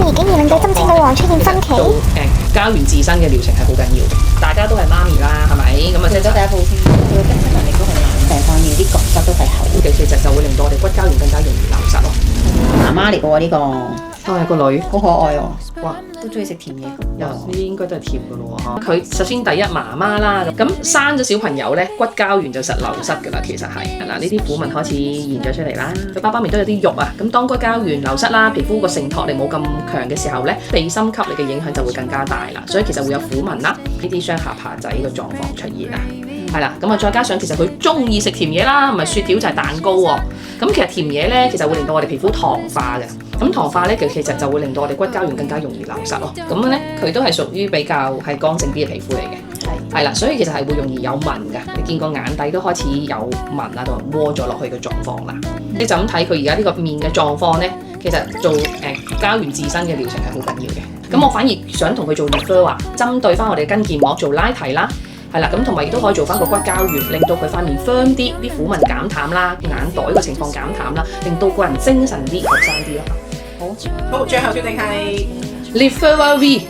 咪竟然令到針刺女王出現分歧。膠原自身嘅療程係好緊要嘅，大家都係媽咪啦，係咪？咁啊，做咗第一步先，佢嘅經濟能力都好難，病方面啲角質都係厚嘅，其實就會令到我哋骨膠原更加容易流失咯。媽媽嚟嘅喎呢個，係個女，好可愛喎，哇，都中意食甜嘢。呢啲應該都係甜嘅咯喎。佢首先第一媽媽啦，咁生咗小朋友咧，骨膠原就實流失㗎啦。其實係嗱，呢啲苦紋開始現咗出嚟啦。佢爸爸面都有啲肉啊，咁當骨膠原流失啦，皮膚個承托力冇咁強嘅時候咧，地心吸力嘅影響就會更加大啦。所以其實會有苦紋啦，呢啲雙下巴仔嘅狀況出現啊。係啦，咁啊再加上其實佢中意食甜嘢啦，唔係雪條就係蛋糕喎。咁其實甜嘢咧，其實會令到我哋皮膚糖化嘅。咁糖化咧，其實就會令到我哋骨膠原更加容易流失咯。咁咧，佢都係屬於比較係乾性啲嘅皮膚嚟嘅。係啦，所以其實係會容易有紋嘅。你見個眼底都開始有紋啊，同埋窩咗落去嘅狀況啦。你就咁睇佢而家呢個面嘅狀況咧，其實做膠原自身嘅療程係好緊要嘅。咁我反而想同佢做 refer 話，針對翻我哋筋腱膜做拉提啦。係啦，咁同埋亦都可以做翻個骨膠原，令到佢塊面 firm 啲，啲苦紋減淡啦，眼袋個情況減淡啦，令到個人精神啲、後生啲咯。好，最後決定係 Refer V。